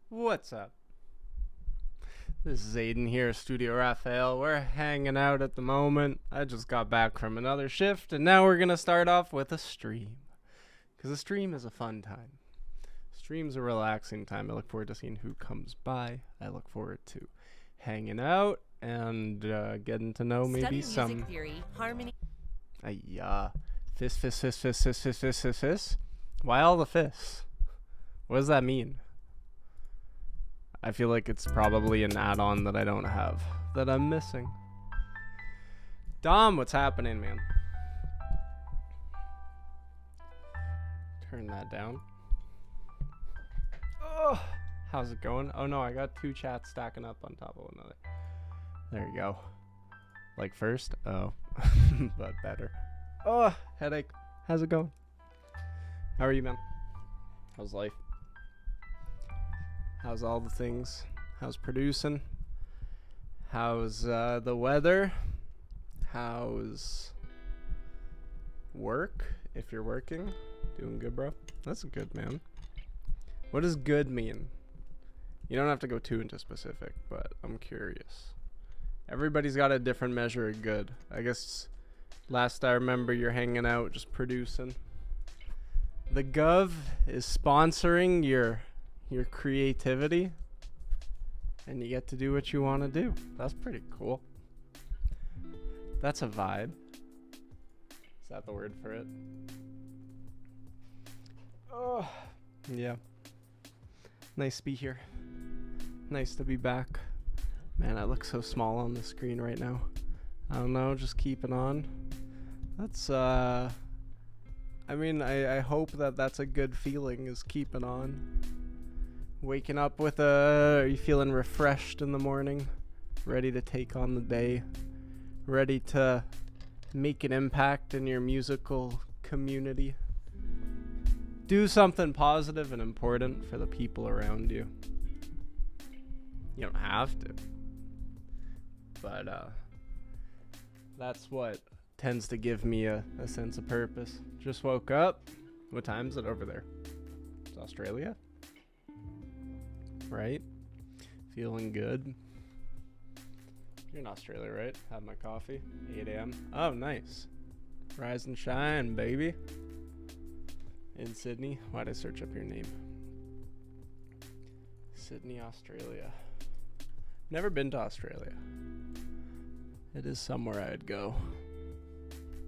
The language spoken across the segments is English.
What's up? This is Aiden here, Studio Raphael. We're hanging out at the moment. I just got back from another shift, and now we're going to start off with a stream. Because a stream is a fun time. Stream's a relaxing time. I look forward to seeing who comes by. I look forward to hanging out and getting to know maybe some... music theory, harmony... Fiss. Why all the fiss? What does that mean? I feel like it's probably an add-on that I don't have, that I'm missing. Dom, what's happening, man? Turn that down. Oh, how's it going? Oh no, I got two chats stacking up on top of one another. There you go. Like first? Oh, but better. Oh, headache. How's it going? How are you, man? How's life? How's all the things? How's producing? How's the weather? How's work? If you're working, doing good, bro. That's good, man. What does good mean? You don't have to go too into specific, but I'm curious. Everybody's got a different measure of good. I guess last I remember, you're hanging out, just producing. The Gov is sponsoring your creativity, and you get to do what you want to do. That's pretty cool. That's a vibe. Is that the word for it? Oh, yeah. Nice to be here. Nice to be back. Man, I look so small on the screen right now. I don't know, just keeping on. That's, I mean, I hope that that's a good feeling, is keeping on. Waking up with are you feeling refreshed in the morning? Ready to take on the day? Ready to make an impact in your musical community? Do something positive and important for the people around you. You don't have to. But, that's what tends to give me a sense of purpose. Just woke up. What time is it over there? It's Australia? Right? Feeling good. You're in Australia, right? Had my coffee. 8 a.m. Oh, nice. Rise and shine, baby. In Sydney. Why'd I search up your name? Sydney, Australia. Never been to Australia. It is somewhere I'd go.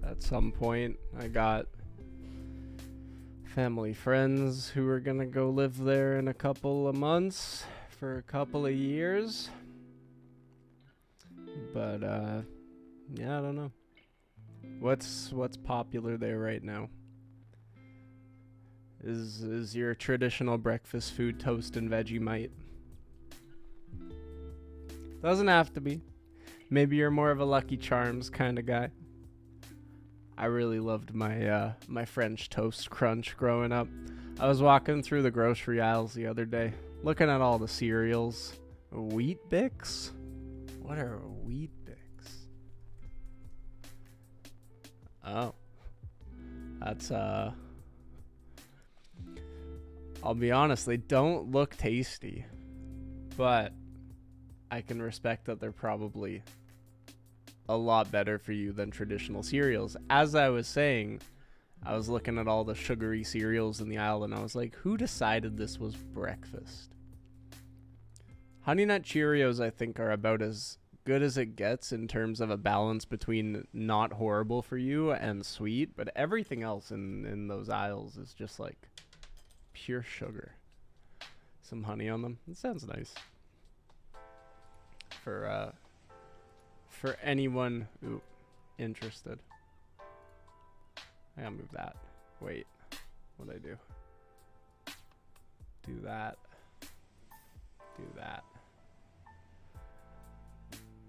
At some point, I got family friends who are gonna go live there in a couple of months for a couple of years. But yeah, I don't know. What's popular there right now? Is your traditional breakfast food toast and Vegemite? Doesn't have to be. Maybe you're more of a Lucky Charms kind of guy. I really loved my my French toast crunch growing up. I was walking through the grocery aisles the other day, looking at all the cereals. Wheat Bix? What are Wheat Bix? Oh. That's I'll be honest, they don't look tasty. But I can respect that they're probably a lot better for you than traditional cereals. As I was saying, I was looking at all the sugary cereals in the aisle and I was like, who decided this was breakfast? Honey Nut Cheerios, I think, are about as good as it gets in terms of a balance between not horrible for you and sweet, but everything else in those aisles is just like pure sugar. Some honey on them. It sounds nice. For anyone who interested. I gotta move that. Wait. What'd I do? Do that. Do that.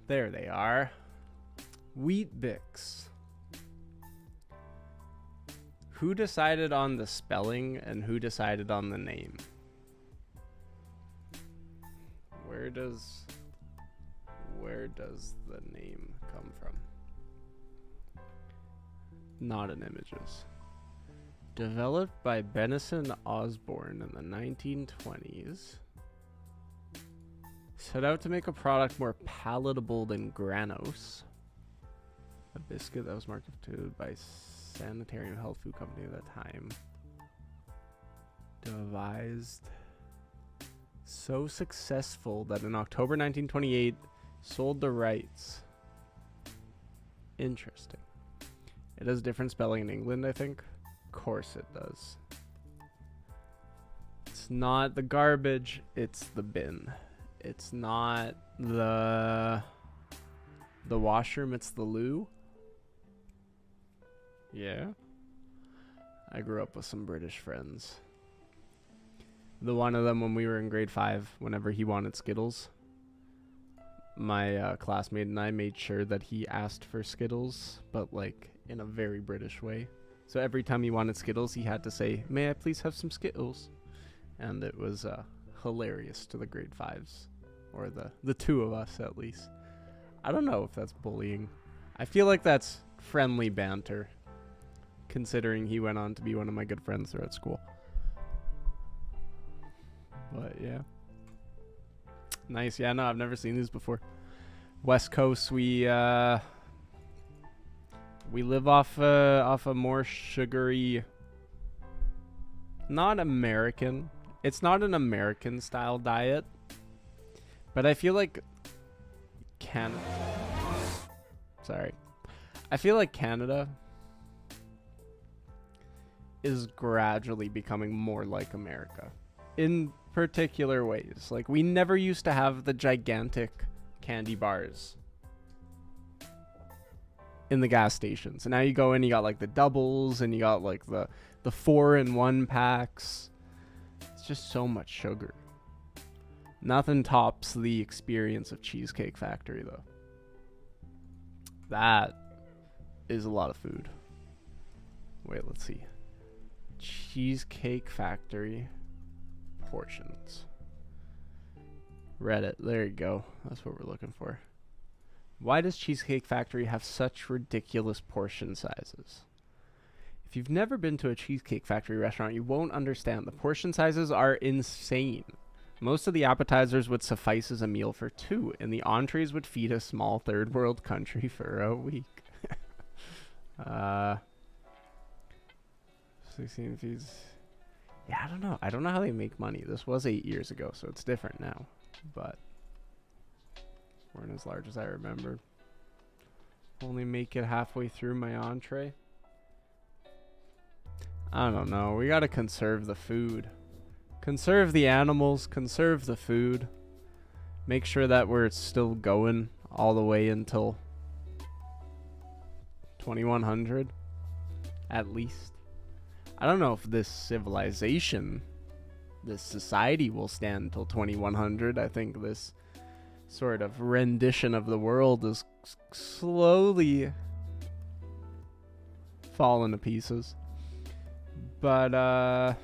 There they are. Wheat Bix. Who decided on the spelling and who decided on the name? Where does the name come from? Not in images. Developed by Benison Osborne in the 1920s. Set out to make a product more palatable than Granos. A biscuit that was marketed by Sanitarium Health Food Company at that time. Devised so successful that in October 1928 sold the rights. Interesting. It has different spelling in England, I think. Of course it does. It's not the garbage, it's the bin. It's not the washroom, it's the loo. Yeah. I grew up with some British friends. The one of them when we were in grade 5, whenever he wanted Skittles, my classmate and I made sure that he asked for Skittles, but like in a very British way. So every time he wanted Skittles, he had to say, "May I please have some Skittles?" And it was hilarious to the grade 5s, or the two of us at least. I don't know if that's bullying. I feel like that's friendly banter, considering he went on to be one of my good friends throughout school. But yeah. Nice. Yeah, no, I've never seen these before. West Coast, we live off a more sugary, not American. It's not an American style diet, but I feel like I feel like Canada is gradually becoming more like America in particular ways. Like, we never used to have the gigantic candy bars in the gas stations, and now you go in, you got like the doubles, and you got like the 4-in-1 packs. It's just so much sugar. Nothing tops the experience of Cheesecake Factory, though. That is a lot of food. Wait, let's see. Cheesecake Factory portions. Reddit. There you go. That's what we're looking for. Why does Cheesecake Factory have such ridiculous portion sizes? If you've never been to a Cheesecake Factory restaurant, you won't understand. The portion sizes are insane. Most of the appetizers would suffice as a meal for 2, and the entrees would feed a small third world country for a week. 16 feeds. Yeah, I don't know. I don't know how they make money. This was 8 years ago, so it's different now. But weren't as large as I remember. Only make it halfway through my entree. I don't know. We gotta conserve the food. Conserve the animals. Conserve the food. Make sure that we're still going all the way until 2100. At least. I don't know if this civilization, this society will stand until 2100. I think this sort of rendition of the world is slowly falling to pieces. But, yeah,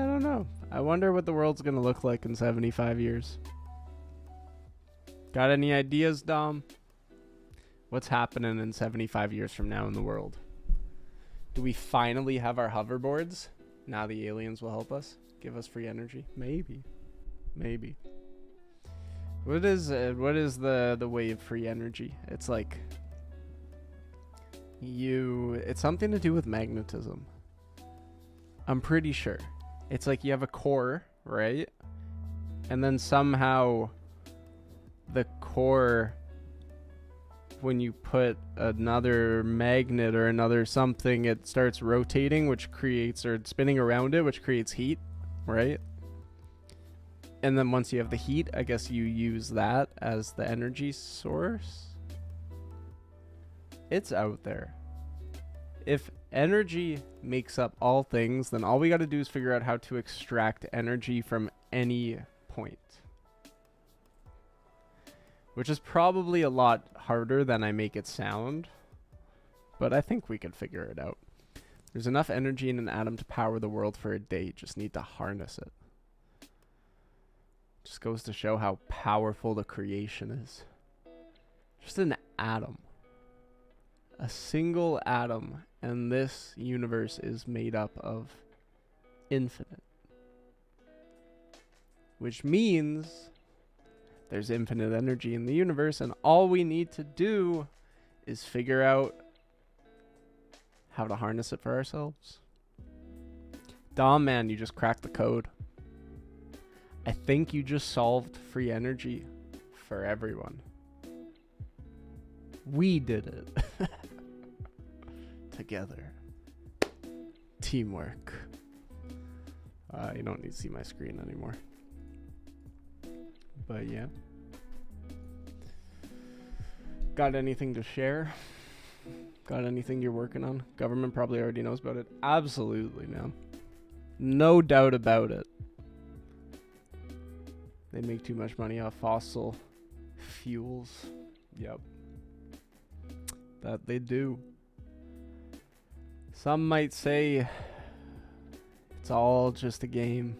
I don't know. I wonder what the world's going to look like in 75 years. Got any ideas, Dom? What's happening in 75 years from now in the world? Do we finally have our hoverboards? Now the aliens will help us? Give us free energy? Maybe. Maybe. What is the way of free energy? It's like it's something to do with magnetism. I'm pretty sure. It's like you have a core, right? And then somehow the core, when you put another magnet or another something, it starts rotating, which creates, or spinning around it, which creates heat, right? And then once you have the heat, I guess you use that as the energy source. It's out there. If energy makes up all things, then all we got to do is figure out how to extract energy from any point. Which is probably a lot harder than I make it sound, but I think we can figure it out. There's enough energy in an atom to power the world for a day. Just need to harness it. Just goes to show how powerful the creation is. Just an atom. A single atom, and this universe is made up of infinite. Which means There's infinite energy in the universe, and all we need to do is figure out how to harness it for ourselves. Dom, man, you just cracked the code. I think you just solved free energy for everyone. We did it. Together. Teamwork. You don't need to see my screen anymore. But yeah. Got anything to share? Got anything you're working on? Government probably already knows about it. Absolutely, man. No doubt about it. They make too much money off fossil fuels. Yep. That they do. Some might say it's all just a game.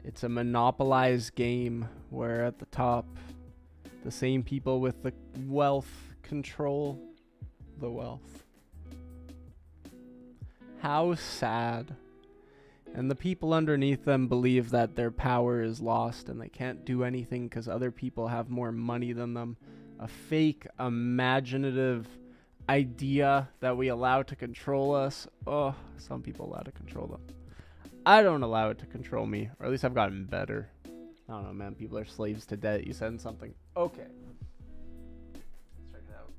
It's a monopolized game where at the top, the same people with the wealth control the wealth. How sad. And the people underneath them believe that their power is lost and they can't do anything because other people have more money than them. A fake, imaginative idea that we allow to control us. Oh, some people allow to control them. I don't allow it to control me, or at least I've gotten better. I don't know, man. People are slaves to debt. You said something. Okay. Let's check it out.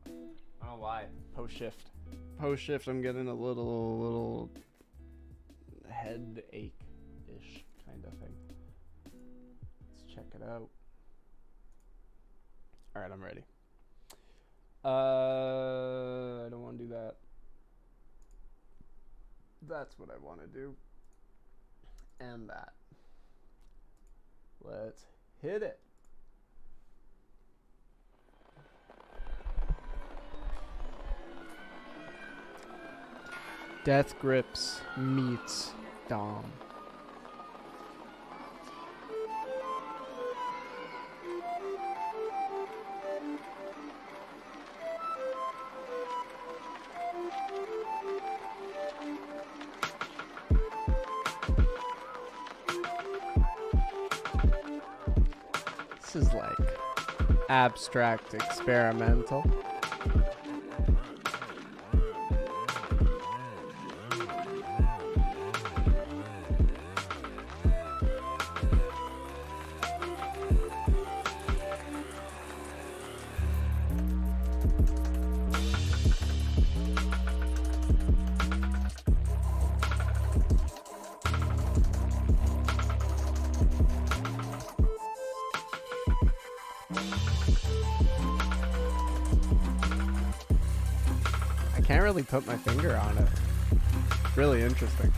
I don't know why. Post shift. Post shift, I'm getting a little headache-ish kind of thing. Let's check it out. Alright, I'm ready. I don't want to do that. That's what I want to do. And that. Let's hit it. Death Grips meets Dom. This is like abstract experimental. Can't really put my finger on it. It's really interesting.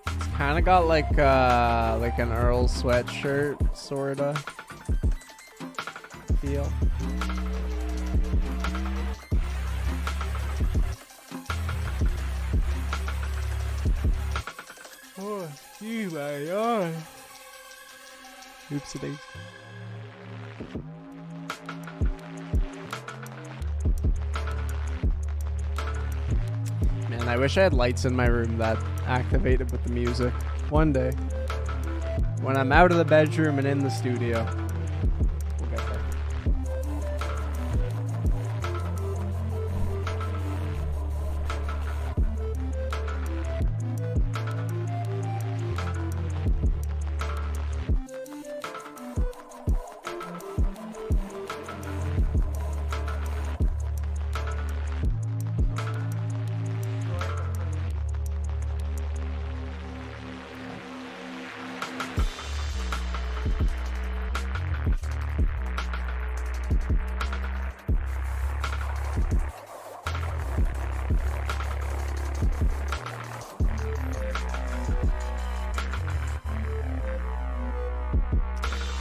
It's kind of got like an Earl sweatshirt sorta feel. Oh, gee, my God. Oopsie daisy. Man, I wish I had lights in my room that activated with the music. One day. When I'm out of the bedroom and in the studio. We'll get there.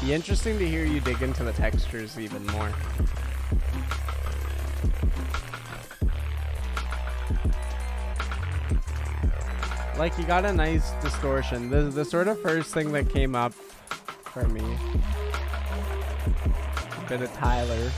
Be interesting to hear you dig into the textures even more. Like, you got a nice distortion. The sort of first thing that came up for me. A bit of Tyler.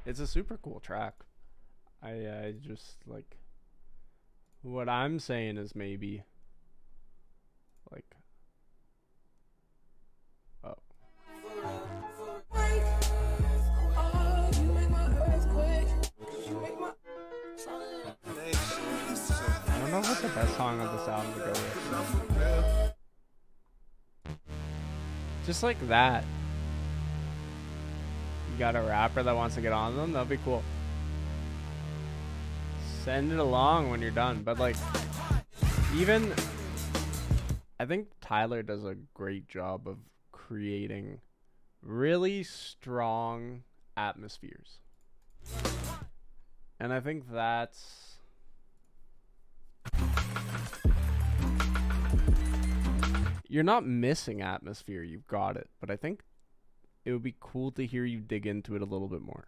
It's a super cool track. I just like what I'm saying is maybe like oh I don't know what the best song of this album to go with. Just like that. You got a rapper that wants to get on them, that'll be cool. Send it along when you're done. But like, even I think Tyler does a great job of creating really strong atmospheres. And I think that's you're not missing atmosphere, you've got it. But I think it would be cool to hear you dig into it a little bit more.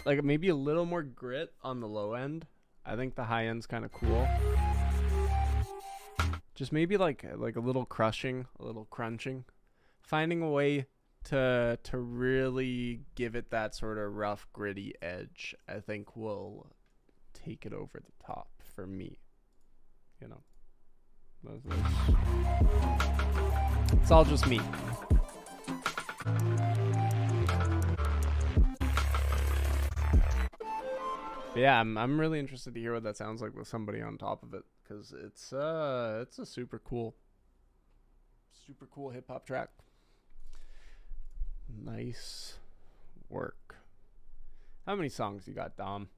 Like maybe a little more grit on the low end. I think the high end's kind of cool. Just maybe like a little crushing, a little crunching. Finding a way to really give it that sort of rough, gritty edge, I think will take it over the top for me. You know. It's all just me. But yeah, I'm really interested to hear what that sounds like with somebody on top of it, because it's a super cool hip hop track. Nice work. How many songs you got, Dom?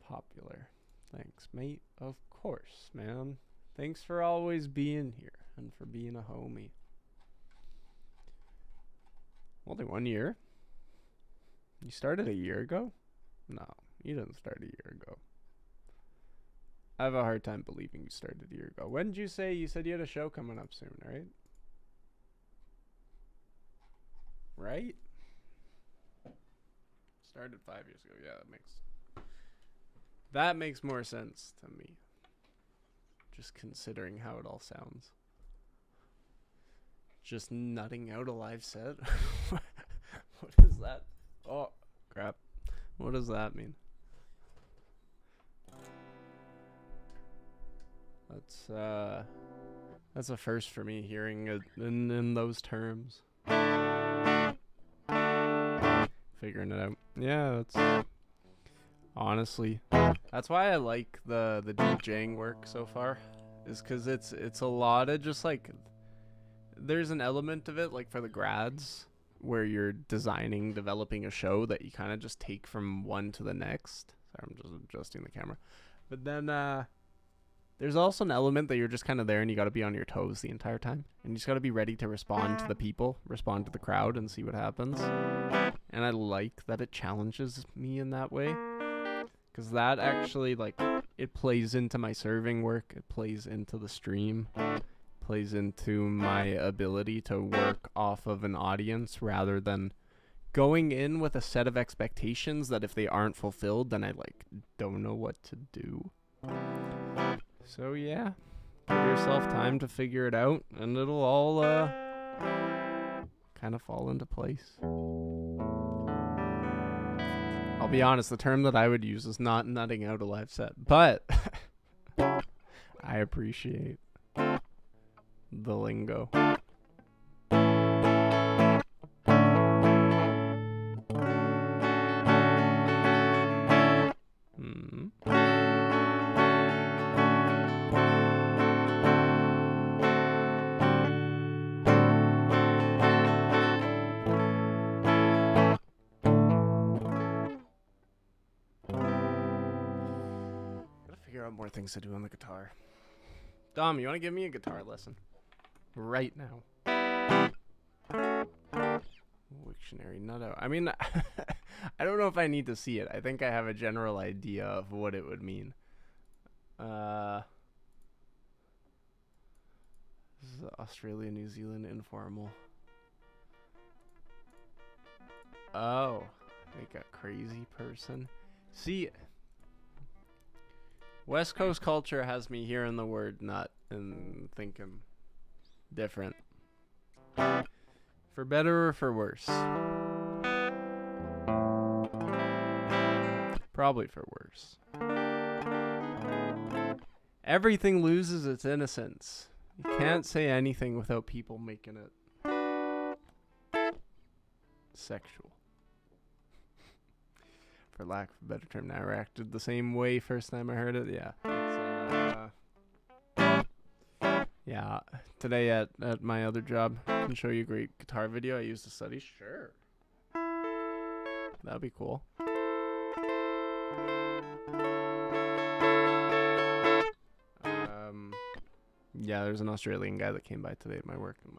Popular. Thanks, mate. Of course, man. Thanks for always being here and for being a homie. Only 1 year? You started a year ago? No, you didn't start a year ago. I have a hard time believing you started a year ago. When did you say? You said you had a show coming up soon, right? Right? Started 5 years ago. Yeah, that makes more sense to me. Just considering how it all sounds. Just nutting out a live set? What is that? Oh, crap. What does that mean? That's a first for me, hearing it in those terms. Figuring it out. Yeah, that's honestly, that's why I like the DJing work so far, is because it's a lot of just like, there's an element of it like for the grads where you're developing a show that you kind of just take from one to the next. Sorry, I'm just adjusting the camera. But then there's also an element that you're just kind of there and you got to be on your toes the entire time, and you just got to be ready to respond to the people, respond to the crowd, and see what happens. And I like that it challenges me in that way, because that actually, like, it plays into my serving work, it plays into the stream, plays into my ability to work off of an audience rather than going in with a set of expectations that if they aren't fulfilled, then I like don't know what to do. So yeah, give yourself time to figure it out and it'll all kind of fall into place. I'll be honest, the term that I would use is not nutting out a live set, but I appreciate the lingo. More things to do on the guitar. Dom, you want to give me a guitar lesson right now? Wiktionary nut out. I mean, I don't know if I need to see it. I think I have a general idea of what it would mean. is Australia, New Zealand informal. Oh, like a crazy person. See, West Coast culture has me hearing the word nut and thinking different. For better or for worse? Probably for worse. Everything loses its innocence. You can't say anything without people making it sexual. For lack of a better term, I reacted the same way first time I heard it. Yeah. Today at my other job, I can show you a great guitar video I used to study. Sure. That'd be cool. Yeah, there's an Australian guy that came by today at my work, and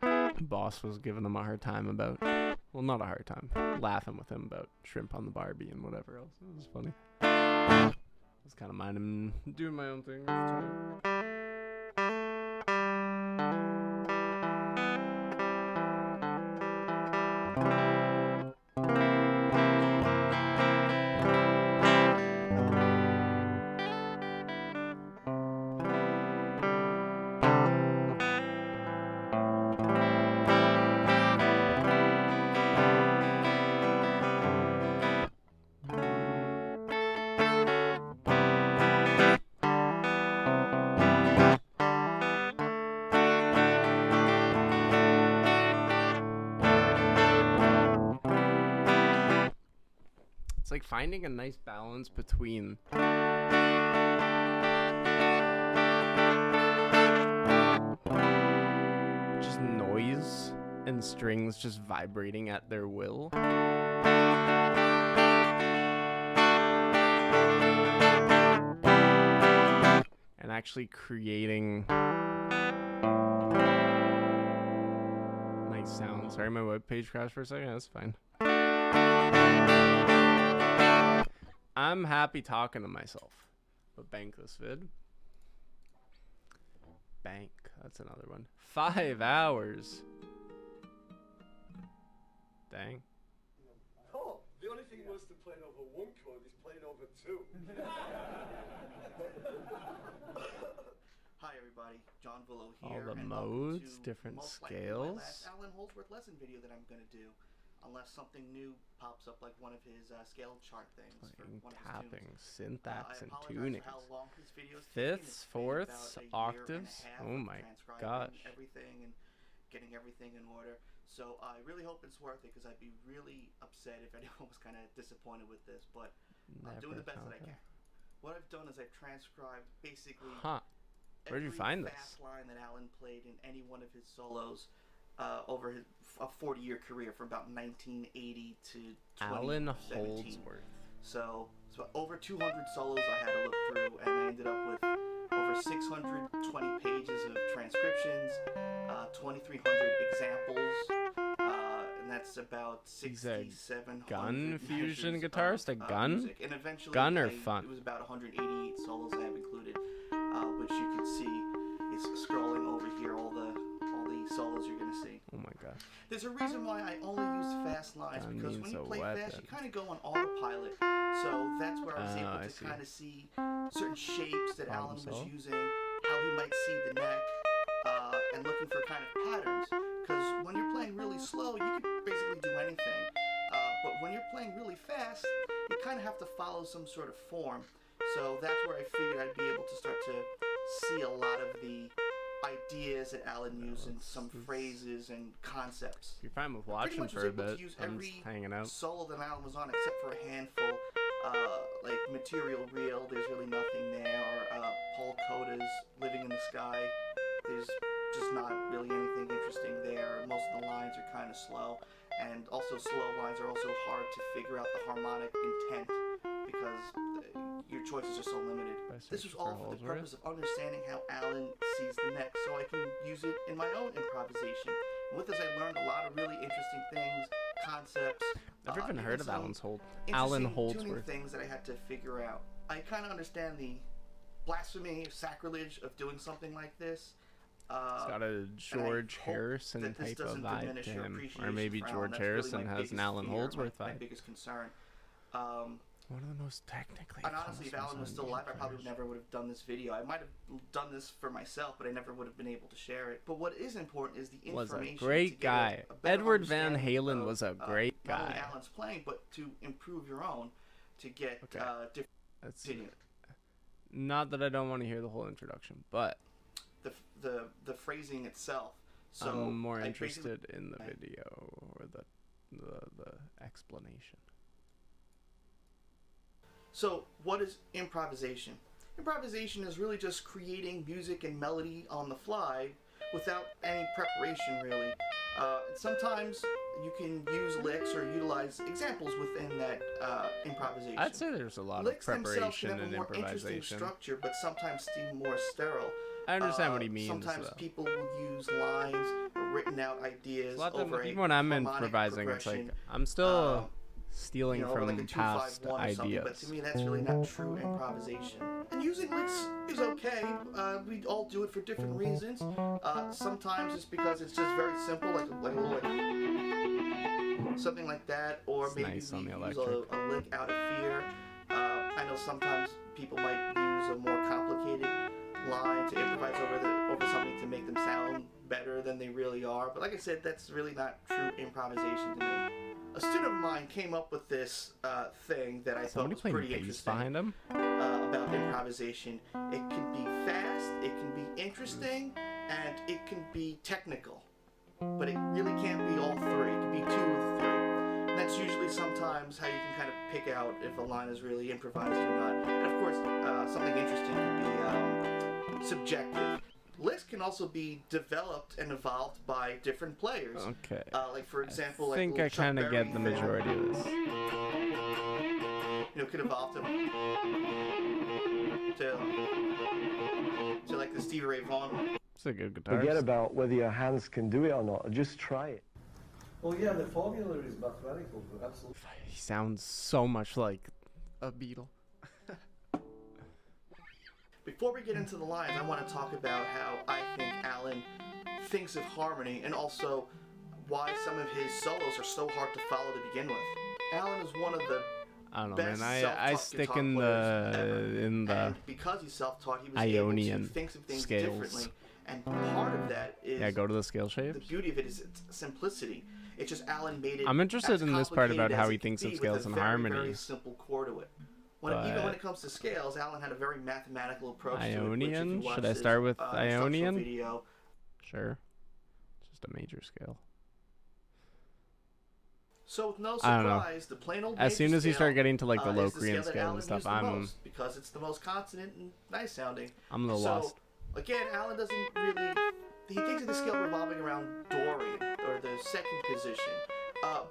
my boss was giving him a hard time about, well, not a hard time, laughing with him about shrimp on the Barbie and whatever else. It was funny. I was kind of minding, doing my own thing. It's like finding a nice balance between just noise and strings just vibrating at their will. And actually creating nice sounds. Sorry, my webpage crashed for a second. That's fine. I'm happy talking to myself. But bank this vid. Bank. That's another one. 5 hours. Dang. Oh, the only thing worse than playing over one chord is playing over two. Hi everybody, John Villo All here. the and modes, to different most likely scales. my last Alan Holdsworth lesson video that I'm going to do, unless something new pops up like one of his scale chart things. Playing, for one tapping, of his tunes. syntax, and I apologize tunings. for how long his videos take. Fifths, It's been fourths, about a year and a octaves. half Oh of my transcribing gosh. everything and getting everything in order. So I really hope it's worth it, because I'd be really upset if anyone was kind of disappointed with this, but I'm doing the best that I can. What I've done is I've transcribed basically Where'd you every find this? fast line that Alan played in any one of his solos over his a 40-year career from about 1980 to 2017. Alan Holdsworth. So over 200 solos I had to look through, and I ended up with over 620 pages of transcriptions, 2,300 examples, and that's about 6,700 gun fusion measures guitarist? A of gun? music. And eventually, Gun or fun? It was about 188 solos I have included, which you can see is scrolling over here. All the solos you're gonna see. Oh my gosh. There's a reason why I only use fast lines, Gun because when means you a play fast, you weapon. kind of go on autopilot. So that's where I was able to kind of see certain shapes that Alan was using, how he might see the neck, and looking for kind of patterns. Because when you're playing really slow, you can basically do anything. But when you're playing really fast, you kind of have to follow some sort of form. So that's where I figured I'd be able to start to see a lot of the ideas that Alan used, and some phrases and concepts. You're fine with Pretty watching much for a was able bit. to use I'm just every hanging out. solo that Alan was on, except for a handful. Like Material Real, there's really nothing there. Or Paul Coda's Living in the Sky, there's just not really anything interesting there. Most of the lines are kind of slow, and also slow lines are also hard to figure out the harmonic intent, because your choices are so limited. This was all for the purpose of understanding how Alan sees the neck, so I can use it in my own improvisation. And with this, I learned a lot of really interesting things, concepts. Never even heard of Alan Tuning Holdsworth. things that I had to figure out. I kind of understand the blasphemy, sacrilege of doing something like this. It's got a George Harrison that this type of doesn't vibe diminish to your him, or appreciation maybe for Alan. George That's really Harrison my has biggest an Alan fear, Holdsworth my vibe. biggest concern. One of the most technically. And honestly, if Alan was still alive, I probably players. never would have done this video. I might have done this for myself, but I never would have been able to share it. But what is important is the Was information. a great to get guy. a better Edward Van understanding Halen of, was a great not only guy. Alan's playing, but to improve your own, to get Okay. different That's opinion. not that I don't want to hear the whole introduction, but The phrasing itself. So I'm more I basically- interested in the video or the explanation. So, what is improvisation? Improvisation is really just creating music and melody on the fly without any preparation, really. Sometimes you can use licks or utilize examples within that improvisation. I'd say there's a lot Licks of themselves preparation can have and a more interesting improvisation. structure, but sometimes seem more sterile. I understand what he means. Sometimes Though. people will use lines or written out ideas A lot of over even when I'm harmonic improvising, it's like progression. I'm still stealing Over from like a 2-5-1 past or something, ideas. but to me that's really not true improvisation. And using licks is okay. We all do it for different reasons. Sometimes it's because it's just very simple, like something like that, or It's maybe nice we on the use electric. a lick out of fear. I know sometimes people might use a more complicated line to improvise over something to make them sound better than they really are. But like I said, that's really not true improvisation to me. A student of mine came up with this thing that I thought Somebody was playing pretty bass interesting behind him. about improvisation. It can be fast, it can be interesting, and it can be technical. But it really can't be all three. It can be 2 of the 3. And that's usually sometimes how you can kind of pick out if a line is really improvised or not. And of course, something interesting can be subjective. Lists can also be developed and evolved by different players. Okay. Like for example, I think like I kind of get the majority of this. Could evolve to like the Stevie Ray Vaughan. It's a good guitar. Forget about whether your hands can do it or not. Just try it. Oh yeah, the formula is mathematical, but absolutely. He sounds so much like a Beatle. Before we get into the lines, I want to talk about how I think Alan thinks of harmony and also why some of his solos are so hard to follow to begin with. Alan is one of the I don't know, best man. I self-taught stick guitar in players the ever. And the because he's self-taught, he was Ionian able to think of things scales. differently. And part of that is yeah. Go to the scale the shapes. beauty of it is its simplicity. It's just Alan made it. I'm interested as in this part about complicated how as he it thinks could of be scales with and a very, harmony. Very simple core to it. Even when it comes to scales, Alan had a very mathematical approach Ionian? to it. Which if you watch Should I his, start with instructional Ionian? Video, Sure. Just a major scale. so with no I don't know. surprise, the plain old As soon major as you start scale, getting to like the is the Locrian scale that scale Alan and stuff, used the I'm most because it's the most consonant and nice sounding. a little So lost. again, Alan doesn't really. He thinks of the scale revolving around Dorian or the second position.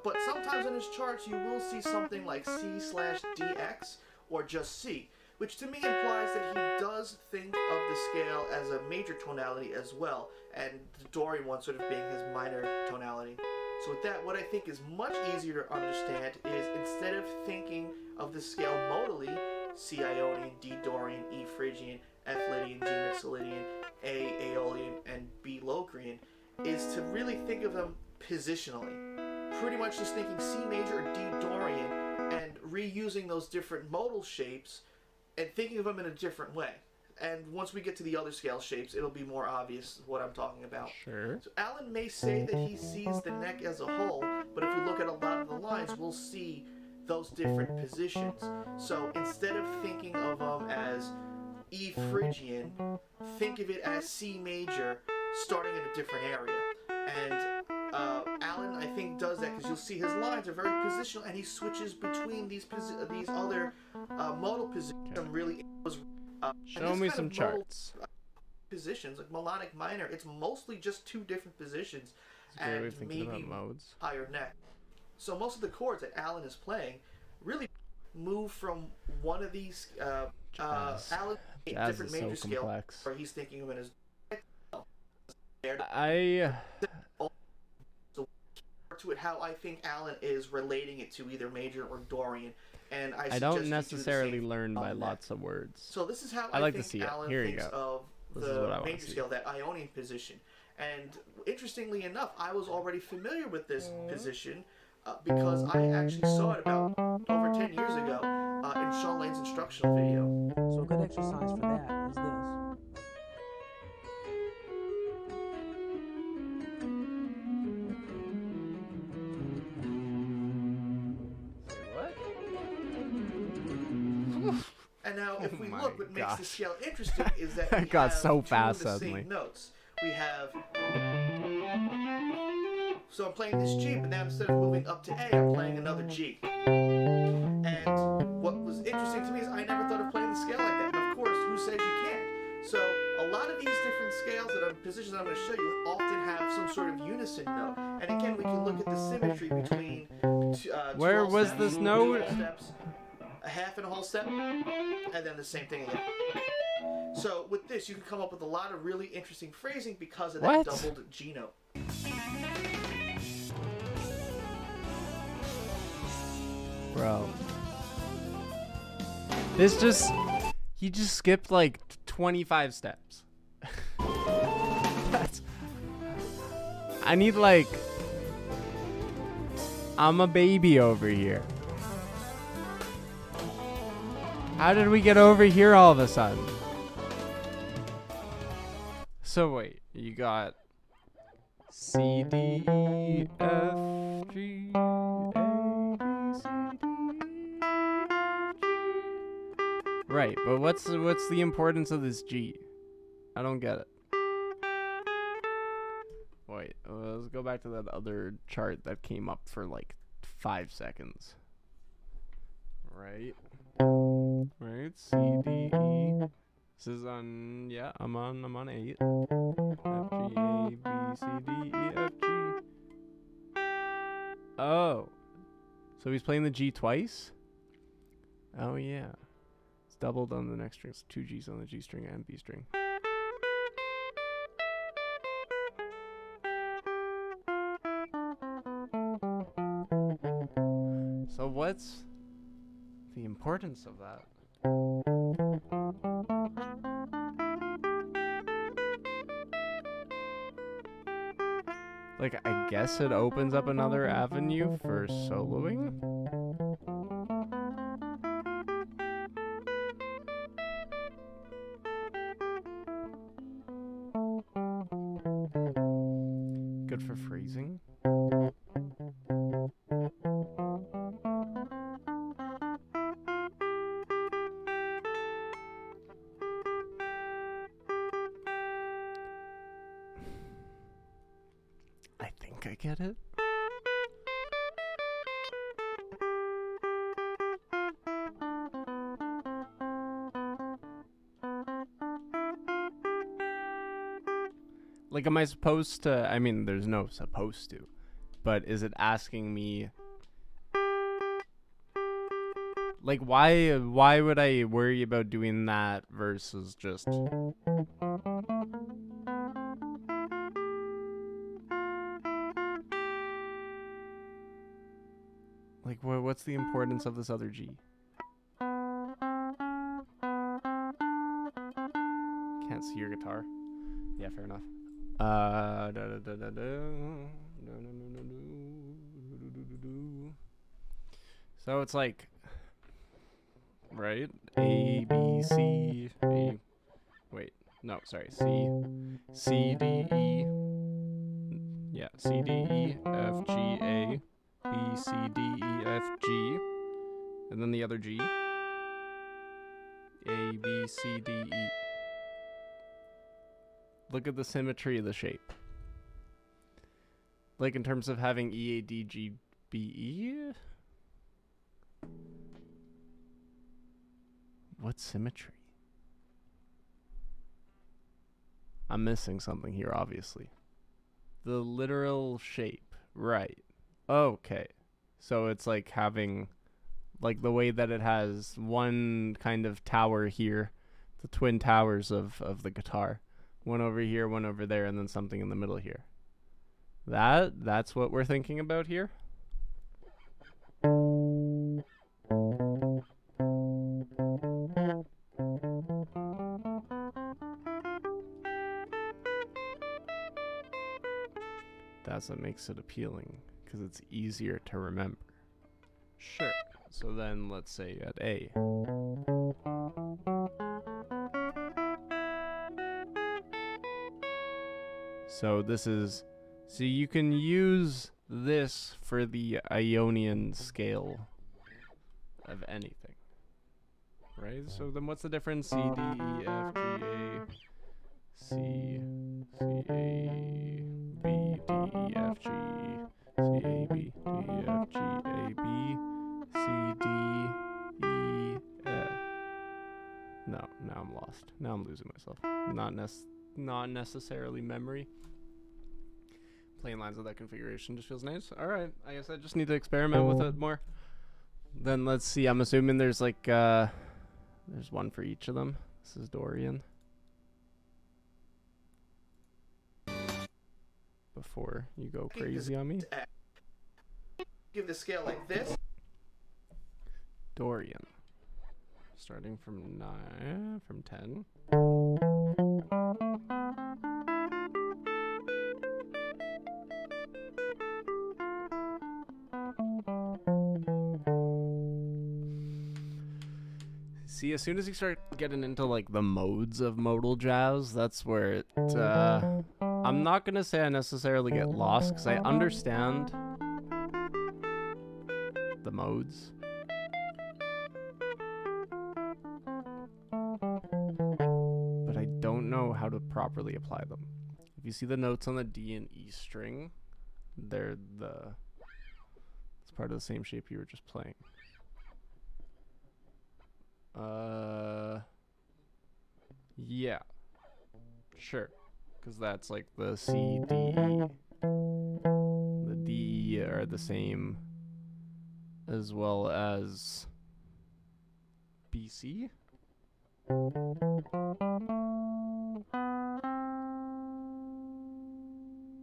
But sometimes in his charts, you will see something like C/DX or just C, which to me implies that he does think of the scale as a major tonality as well, and the Dorian one sort of being his minor tonality. So with that, what I think is much easier to understand is instead of thinking of the scale modally, C Ionian, D Dorian, E Phrygian, F Lydian, G Mixolydian, A Aeolian, and B Locrian, is to really think of them positionally. Pretty much just thinking C major or D Dorian and reusing those different modal shapes and thinking of them in a different way. And once we get to the other scale shapes, it'll be more obvious what I'm talking about. Sure. So Alan may say that he sees the neck as a whole, but if we look at a lot of the lines, we'll see those different positions. So instead of thinking of them as E Phrygian, think of it as C major, starting in a different area. And Alan, I think, does that because you'll see his lines are very positional, and he switches between these other modal positions. Okay. Really, Show me some charts. Positions like melodic minor. It's mostly just 2 different positions, It's a great way and of thinking maybe about modes. higher neck. So most of the chords that Alan is playing really move from one of these. Jazz. Alan Jazz different is so major scale, complex. where he's thinking of it as to it how I think Alan is relating it to either major or Dorian, and I I don't suggest you do the necessarily same learn by on that. lots of words. So this is how I like to think see it. Alan Here you thinks go. of This is what I the want major to see. scale, that Ionian position. And interestingly enough, I was already familiar with this position because I actually saw it about over 10 years ago in Sean Lane's instructional video. So a good exercise for that is this. And now, if we my look, what makes the gosh. scale interesting is that It we got have so two fast of the suddenly. same notes. We have. So I'm playing this G, but now instead of moving up to A, I'm playing another G. And what was interesting to me is I never thought of playing the scale like that. And of course, who says you can't? So a lot of these different scales that are positions that I'm going to show you often have some sort of unison note. And again, we can look at the symmetry between Where two whole was steps, this two note? whole steps, a half and a whole step, and then the same thing again. So with this, you can come up with a lot of really interesting phrasing because of that What? doubled G note. Bro. This just... He just skipped like 25 steps. That's... I need like... I'm a baby over here. How did we get over here all of a sudden? So wait, you got C, D, E, F, G, A, B, C, D, E, F, G. Right, but what's the importance of this G? I don't get it. Wait, let's go back to that other chart that came up for like 5 seconds. Right. Right, C, D, E. This is on, yeah, I'm on 8. F, G, A, B, C, D, E, F, G. Oh. So he's playing the G twice? Oh, yeah. It's doubled on the next string. It's 2 G's on the G string and B string. So what's the importance of that? Like, I guess it opens up another avenue for soloing? Good for phrasing. I think I get it. Like, am I supposed to? I mean, there's no supposed to, but is it asking me? Like, why would I worry about doing that versus just? Like, what's the importance of this other G? Can't see your guitar. Yeah, fair enough. So it's like, right? A, B, C, A. Wait, no, sorry. C, D, E. Yeah, C, D, E, F, G, A. B, C, D, E, F, G. And then the other G. A, B, C, D, E. Look at the symmetry of the shape. Like in terms of having E, A, D, G, B, E? What symmetry? I'm missing something here, obviously. The literal shape. Right. Okay. So it's like having, like the way that it has one kind of tower here, the twin towers of the guitar. One over here, one over there, and then something in the middle here. That's what we're thinking about here? jazz that makes it appealing, because it's easier to remember. Sure. So then let's say at A. So this is, so you can use this for the Ionian scale of anything, right? So then what's the difference? C, D, E, F, G, A, C, C, A, B, D, E, F, G, C, A, B, D, E, F, G, A, B, C, D, E, F. No, now I'm lost. Now I'm losing myself. Not necessarily memory. Plain lines of that configuration just feels nice. Alright, I guess I just need to experiment with it more. Then let's see, I'm assuming there's like, there's one for each of them. This is Dorian. Before you go crazy on me. Give the scale like this. Dorian. Starting from 9, from 10. See, as soon as you start getting into like the modes of modal jazz, that's where it, I'm not gonna say I necessarily get lost, because I understand the modes. But I don't know how to properly apply them. If you see the notes on the D and E string, it's part of the same shape you were just playing. Yeah, sure, because that's like the C, D, E. The D, E are the same, as well as B, C.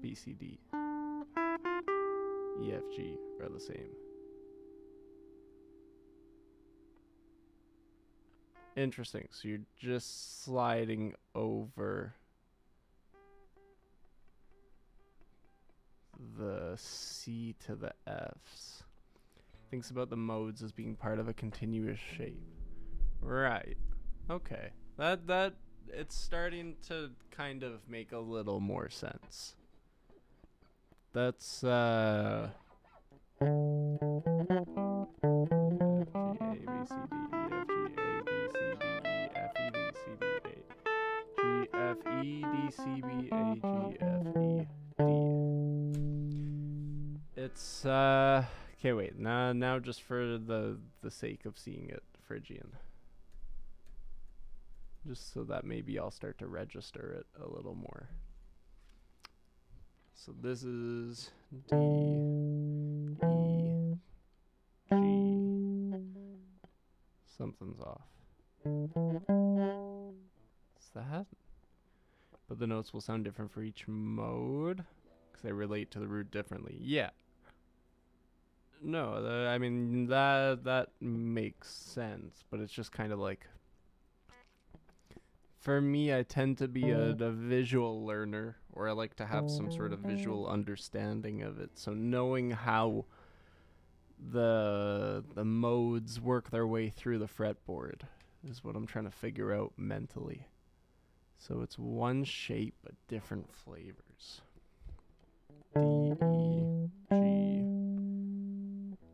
B, C, D. E, F, G are the same. Interesting. So you're just sliding over the C to the Fs. Thinks about the modes as being part of a continuous shape. Right. Okay. That it's starting to kind of make a little more sense. That's It's okay, wait. Now just for the sake of seeing it Phrygian. Just so that maybe I'll start to register it a little more. So this is D, E, G. Something's off. What's that? But the notes will sound different for each mode because they relate to the root differently. Yeah. No, I mean that makes sense, but it's just kind of like, for me, I tend to be a visual learner, or I like to have some sort of visual understanding of it. So knowing how the modes work their way through the fretboard is what I'm trying to figure out mentally. So it's one shape but different flavors. D, E, G,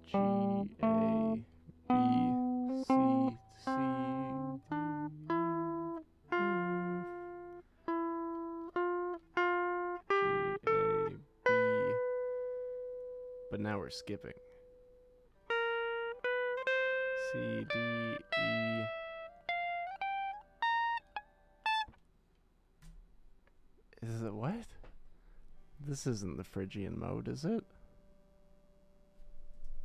G, A, B, C, C, D, G, A, B. But now we're skipping. C, D, E. Is it what? This isn't the Phrygian mode, is it?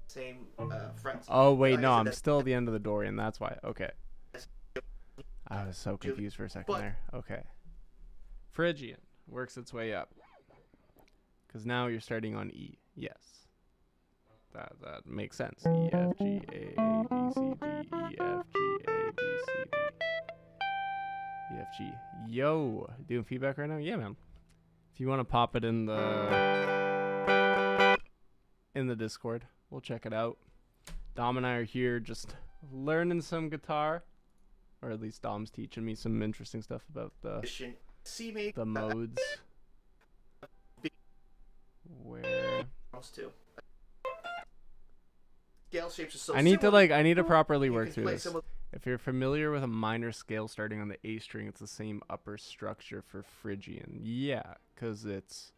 Same frets. Oh, wait, Like I no, said, I'm that- still at the end of the Dorian, that's why. Okay. I was so confused for a second there. Okay. Phrygian works its way up. Because now you're starting on E. Yes. That makes sense. E, F, G, A, B, C, D, E, F, G, A, B, C, D. E, F, G. Yo, doing feedback right now? Yeah, man. If you want to pop it in the in the Discord. We'll check it out. Dom and I are here just learning some guitar, or at least Dom's teaching me some interesting stuff about C major. the modes. Where Too. Scale shapes are so I need to similar. properly You work can through play this. some of- If you're familiar with a minor scale starting on the A string, it's the same upper structure for Phrygian. Yeah, because that's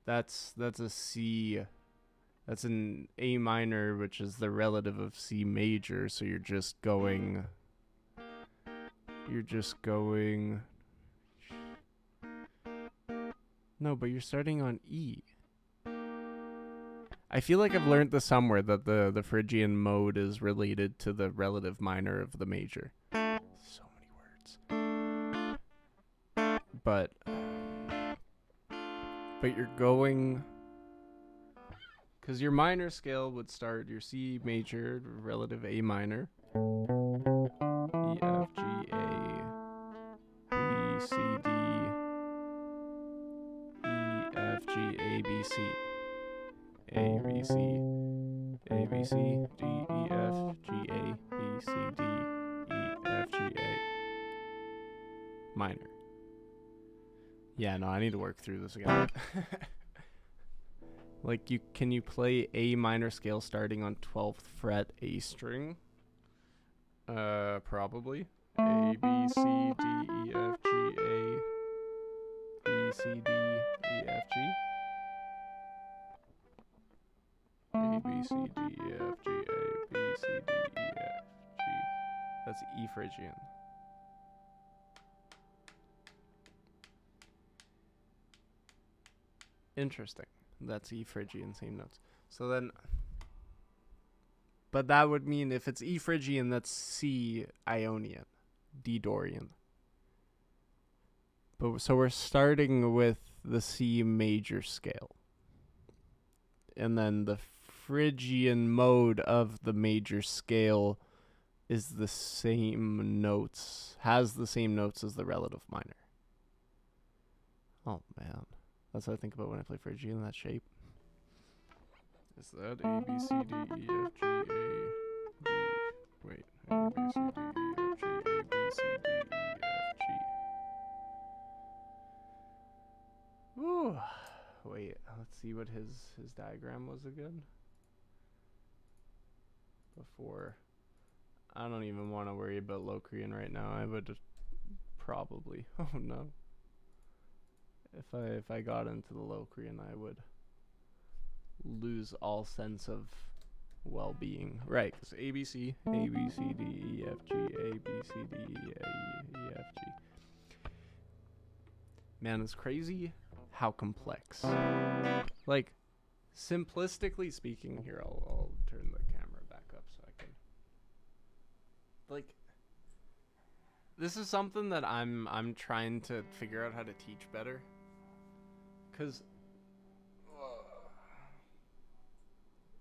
a C. That's an A minor, which is the relative of C major. So you're just going. No, but you're starting on E. I feel like I've learned this somewhere, that the Phrygian mode is related to the relative minor of the major. So many words. But you're going, because your minor scale would start your C major, relative A minor, E, F, G, A, B, C, D, E, F, G, A, B, C. A, B, C, A, B, C, D, E, F, G, A, B, C, D, E, F, G, A. Minor. Yeah, no, I need to work through this again. Like, can you play A minor scale starting on 12th fret A string? Probably. A, B, C, D, E, F, G, A, B, C, D, E, F, G. A, B, C, D, E, F, G, A, B, C, D, E, F, G. That's E Phrygian. Interesting. That's E Phrygian, same notes. So then, but that would mean if it's E Phrygian, that's C Ionian, D Dorian. But so we're starting with the C major scale. And then the Phrygian mode of the major scale is the same notes, has the same notes as the relative minor. Oh man, that's what I think about when I play Phrygian in that shape. Is that A, B, C, D, E, F, G, A, B? Wait, A, B, C, D, E, F, G, A, B, C, D, E, F, G. Ooh. Wait, let's see what his diagram was again. Before, I don't even want to worry about Locrian right now. I would just probably, oh no. If I got into the Locrian, I would lose all sense of well-being. Right, because A, B, C, D, E, F, G, A, B, C, D, E, F, G. Man, it's crazy how complex. Like, simplistically speaking, here, I'll turn the camera back up so I can. Like, this is something that I'm trying to figure out how to teach better. 'Cause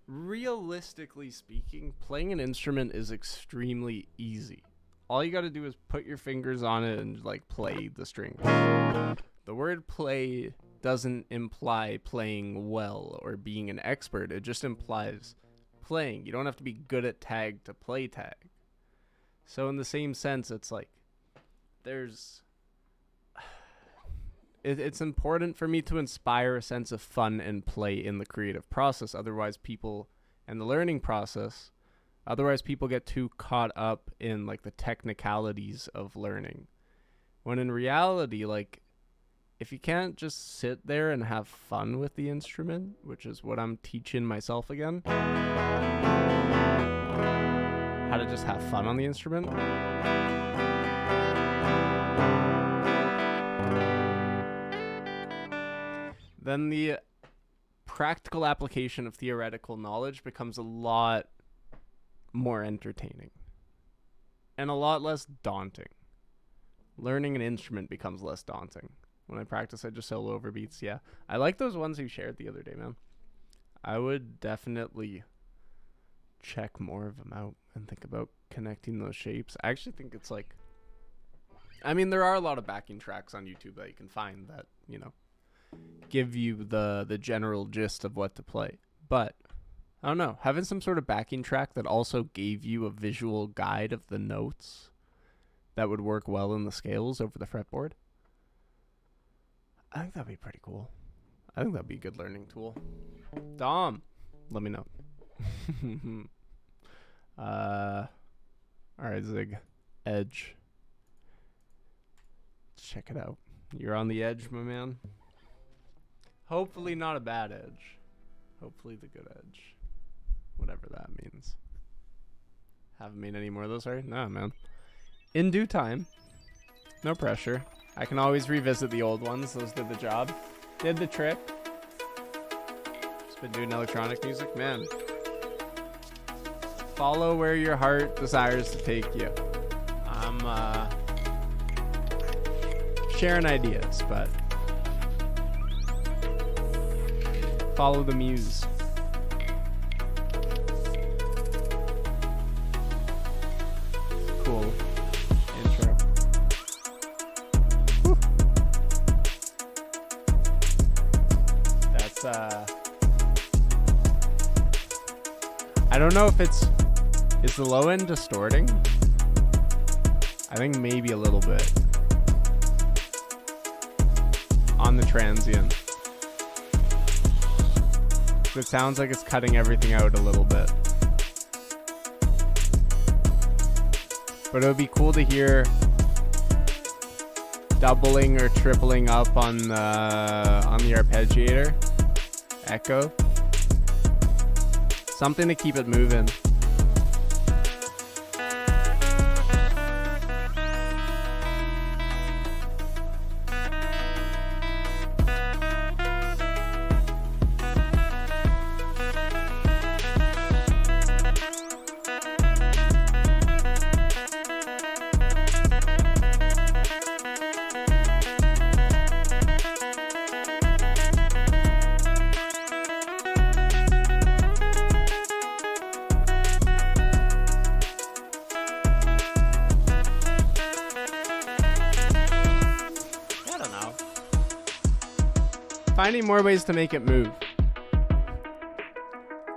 realistically speaking, playing an instrument is extremely easy. All you gotta do is put your fingers on it and like play the strings. The word play doesn't imply playing well or being an expert. It just implies playing. You don't have to be good at tag to play tag. So in the same sense, it's like it's important for me to inspire a sense of fun and play in the creative process. Otherwise people get too caught up in like the technicalities of learning. When in reality, like, if you can't just sit there and have fun with the instrument, which is what I'm teaching myself again, how to just have fun on the instrument, then the practical application of theoretical knowledge becomes a lot more entertaining and a lot less daunting. Learning an instrument becomes less daunting. When I practice, I just solo over beats. Yeah, I like those ones you shared the other day, man. I would definitely check more of them out and think about connecting those shapes. I actually think it's like, I mean, there are a lot of backing tracks on YouTube that you can find that, you know, give you the general gist of what to play. But I don't know, having some sort of backing track that also gave you a visual guide of the notes that would work well in the scales over the fretboard. I think that'd be pretty cool. I think that'd be a good learning tool. Dom, let me know. All right, Zig, Edge. Check it out. You're on the edge, my man. Hopefully not a bad edge. Hopefully the good edge. Whatever that means. Haven't made any more of those, sorry? No, man. In due time. No pressure. I can always revisit the old ones. Those did the job. Did the trick. Just been doing electronic music. Man. Follow where your heart desires to take you. I'm sharing ideas, but follow the muse. Cool intro. Whew. That's I don't know if is the low end distorting? I think maybe a little bit on the transient. It sounds like it's cutting everything out a little bit. But it would be cool to hear doubling or tripling up on the arpeggiator echo. Something to keep it moving. Finding more ways to make it move.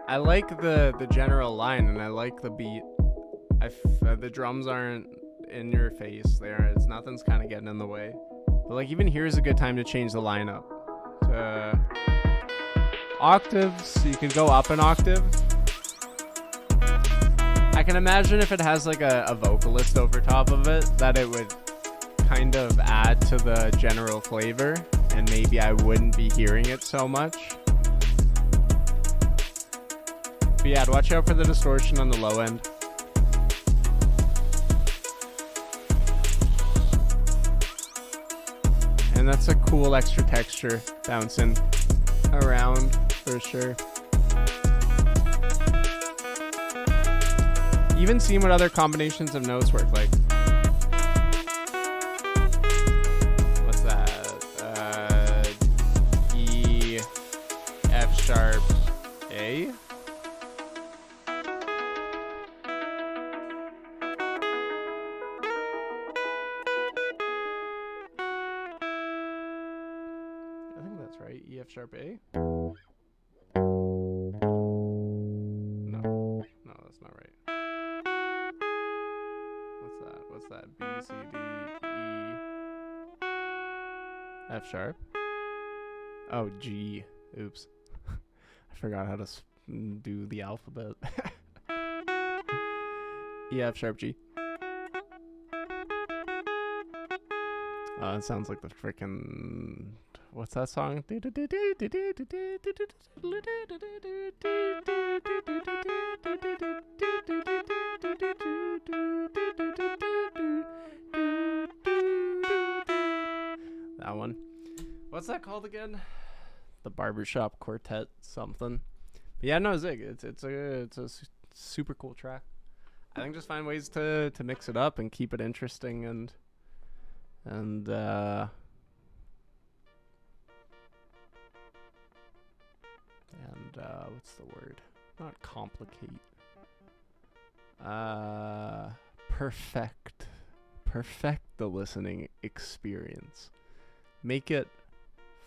I like the general line and I like the beat. The drums aren't in your face. It's nothing's kind of getting in the way. But like even here's a good time to change the lineup. To octaves, you could go up an octave. I can imagine if it has like a vocalist over top of it, that it would kind of add to the general flavor. And maybe I wouldn't be hearing it so much. But yeah, watch out for the distortion on the low end. And that's a cool extra texture bouncing around for sure. Even seeing what other combinations of notes work like. Sharp A. I think that's right. E F sharp A. No, that's not right. What's that? B C D E F sharp. Oh, G. Oops. I forgot how to do the alphabet. E, F sharp, G. It sounds like the freaking... What's that song? That one. What's that called again? The Barbershop Quartet something. But yeah, no, Zig, it's a super cool track. I think just find ways to mix it up and keep it interesting and what's the word? Not complicate. Perfect the listening experience. Make it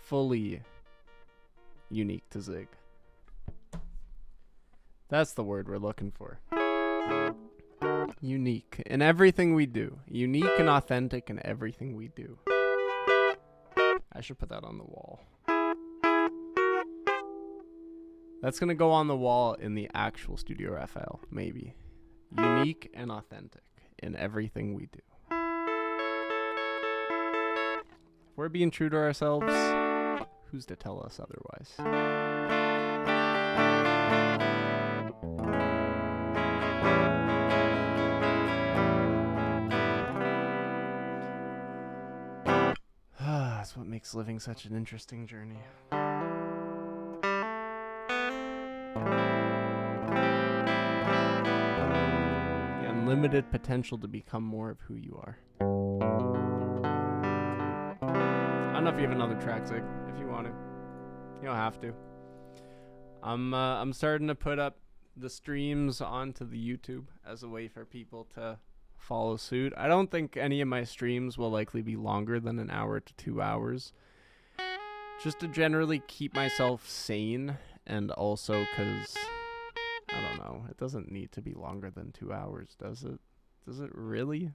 fully unique to Zig. That's the word we're looking for. Unique in everything we do. Unique and authentic in everything we do. I should put that on the wall. That's going to go on the wall in the actual Studio Raphael, maybe. Unique and authentic in everything we do. If we're being true to ourselves, who's to tell us otherwise? That's what makes living such an interesting journey. The unlimited potential to become more of who you are. I don't know if you have another track, Zig, if you want to. You don't have to. I'm starting to put up the streams onto the YouTube as a way for people to follow suit. I don't think any of my streams will likely be longer than an hour to 2 hours. Just to generally keep myself sane, and also because, I don't know, it doesn't need to be longer than 2 hours, does it? Does it really?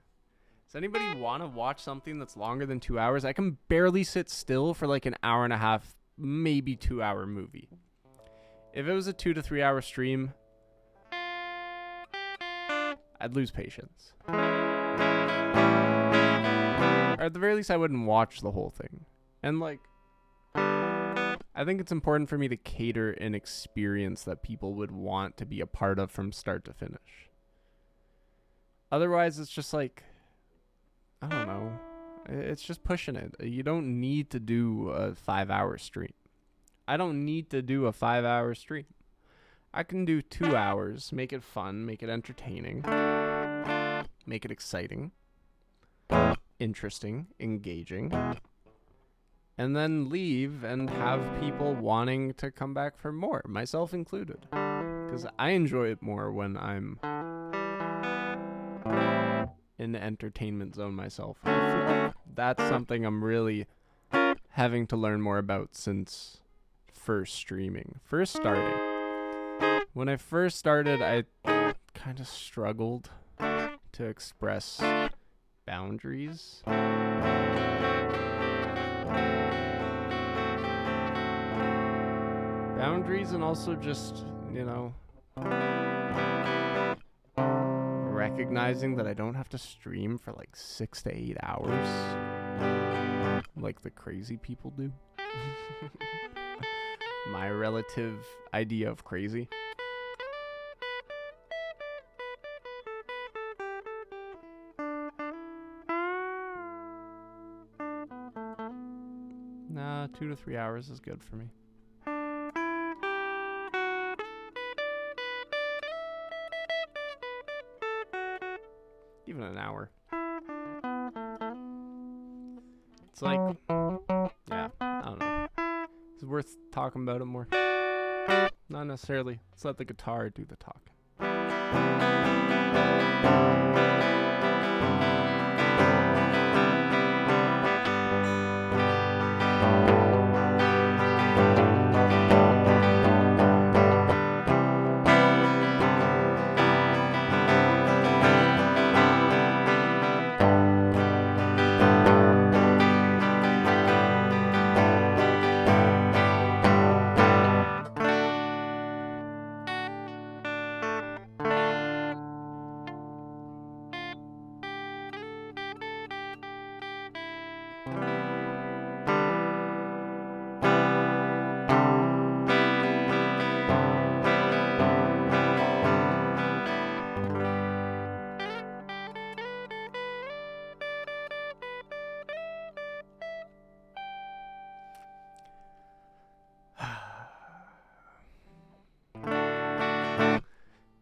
Does anybody want to watch something that's longer than 2 hours? I can barely sit still for like an hour and a half, maybe 2 hour movie. If it was a 2 to 3 hour stream, I'd lose patience. Or at the very least, I wouldn't watch the whole thing. And like, I think it's important for me to cater an experience that people would want to be a part of from start to finish. Otherwise, it's just like, I don't know. It's just pushing it. You don't need to do a 5 hour stream. I don't need to do a 5 hour stream. I can do 2 hours, make it fun, make it entertaining, make it exciting, interesting, engaging, and then leave and have people wanting to come back for more, myself included. Because I enjoy it more when I'm in the entertainment zone myself. I feel like that's something I'm really having to learn more about since first starting. When I first started, I kind of struggled to express boundaries. Boundaries, and also just, you know, recognizing that I don't have to stream for like 6 to 8 hours like the crazy people do. My relative idea of crazy. Nah, 2 to 3 hours is good for me. Even an hour. It's like, yeah, I don't know. It's worth talking about it more. Not necessarily. Let's let the guitar do the talking.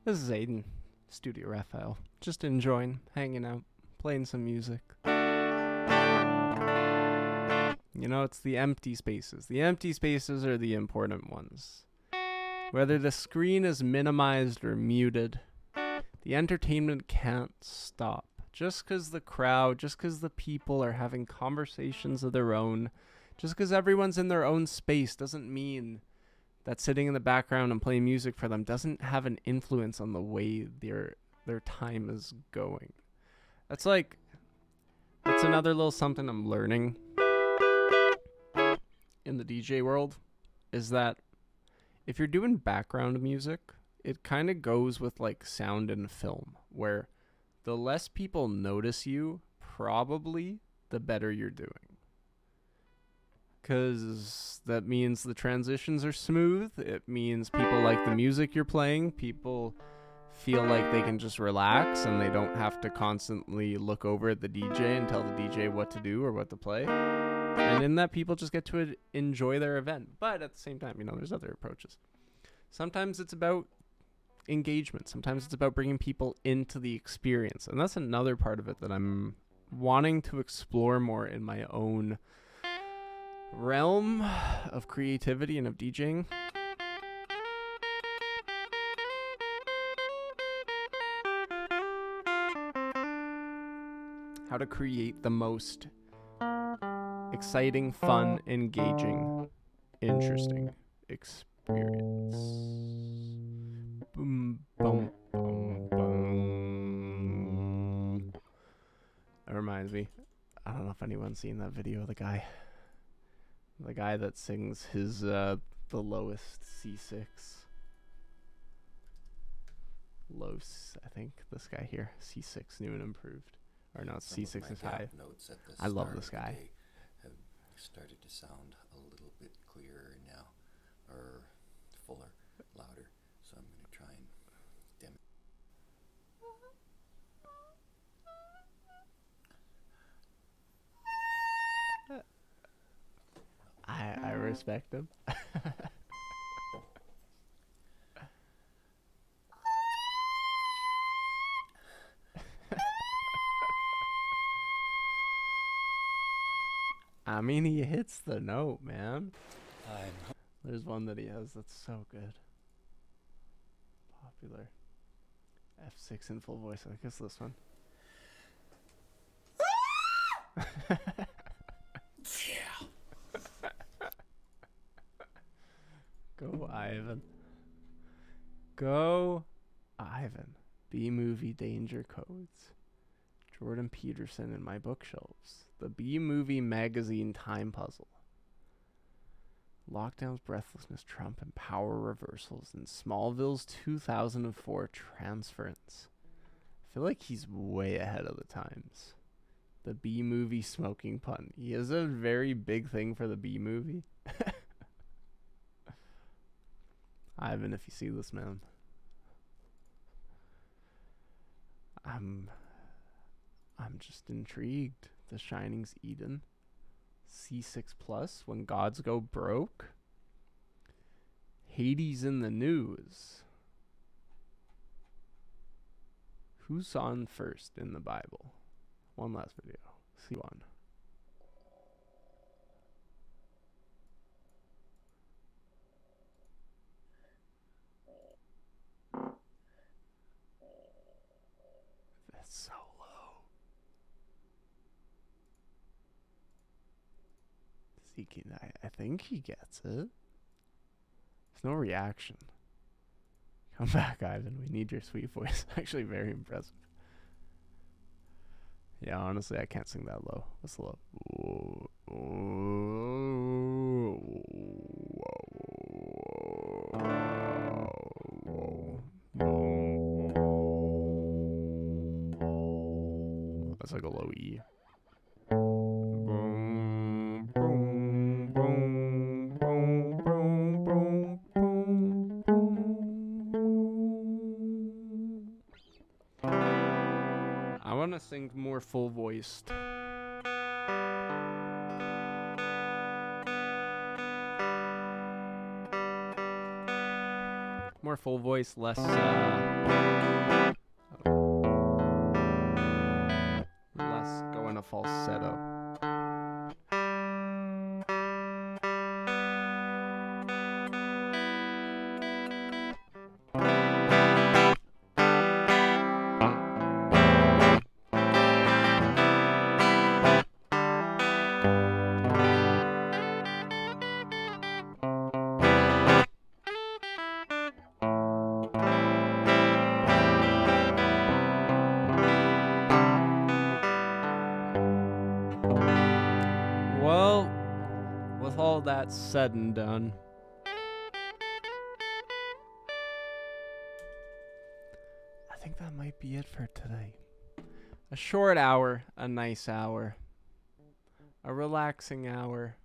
This is Aiden, Studio Raphael. Just enjoying, hanging out, playing some music. You know, it's the empty spaces. The empty spaces are the important ones. Whether the screen is minimized or muted, the entertainment can't stop. Just because the crowd, just because the people are having conversations of their own, just because everyone's in their own space doesn't mean that's sitting in the background and playing music for them doesn't have an influence on the way their time is going. That's another little something I'm learning in the DJ world, is that if you're doing background music, it kind of goes with like sound and film, where the less people notice you, probably the better you're doing. Because that means the transitions are smooth. It means people like the music you're playing. People feel like they can just relax and they don't have to constantly look over at the DJ and tell the DJ what to do or what to play. And in that, people just get to enjoy their event. But at the same time, there's other approaches. Sometimes it's about engagement. Sometimes it's about bringing people into the experience. And that's another part of it that I'm wanting to explore more in my own realm of creativity and of DJing. How to create the most exciting, fun, engaging, interesting experience. Boom, boom, boom, boom. That reminds me, I don't know if anyone's seen that video of the guy that sings his the lowest C6. I think this guy here, C6 new and improved. Or no, it's C6 is high. I love this guy. Have started to sound a little bit clearer now, or fuller, louder. So I'm going to try and I respect him. I mean, he hits the note, man. There's one that he has that's so good. Popular. F6 in full voice. I guess this one. Go, Ivan. Go, Ivan. B-movie danger codes. Jordan Peterson in my bookshelves. The B-movie magazine time puzzle. Lockdown's breathlessness, Trump, and power reversals in Smallville's 2004 transference. I feel like he's way ahead of the times. The B-movie smoking pun. He is a very big thing for the B-movie. Ivan, if you see this, man. I'm just intrigued. The Shining's Eden. C6 Plus, When Gods Go Broke. Hades in the News. Who's on first in the Bible? One last video. See one. That's so low. I think he gets it. There's no reaction. Come back, Ivan. We need your sweet voice. Actually, very impressive. Yeah, honestly, I can't sing that low. What's the low? That's like a low E. I want to sing more full voiced. More full voice, less going a falsetto. that's said and done, I think that might be it for today. A short hour, a nice hour, a relaxing hour,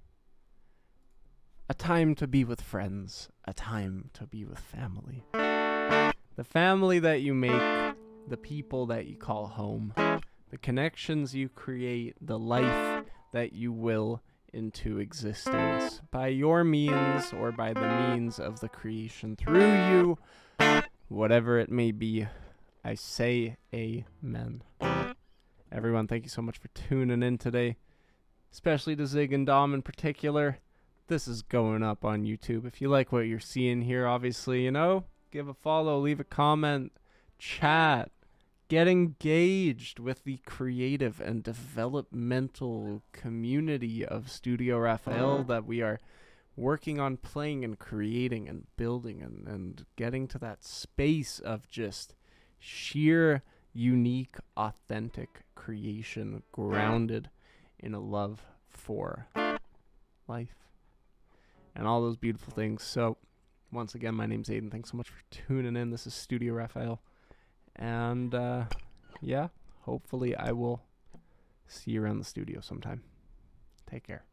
a time to be with friends, a time to be with family. The family that you make, the people that you call home, the connections you create, the life that you will into existence by your means or by the means of the creation through you, whatever it may be. I say amen. Everyone, thank you so much for tuning in today, especially to Zig and Dom in particular. This is going up on YouTube. If you like what you're seeing here, obviously, give a follow, leave a comment, chat, get engaged with the creative and developmental community of Studio Raphael that we are working on playing and creating and building and getting to that space of just sheer, unique, authentic creation grounded in a love for life and all those beautiful things. So, once again, my name's Aiden. Thanks so much for tuning in. This is Studio Raphael. And, hopefully I will see you around the studio sometime. Take care.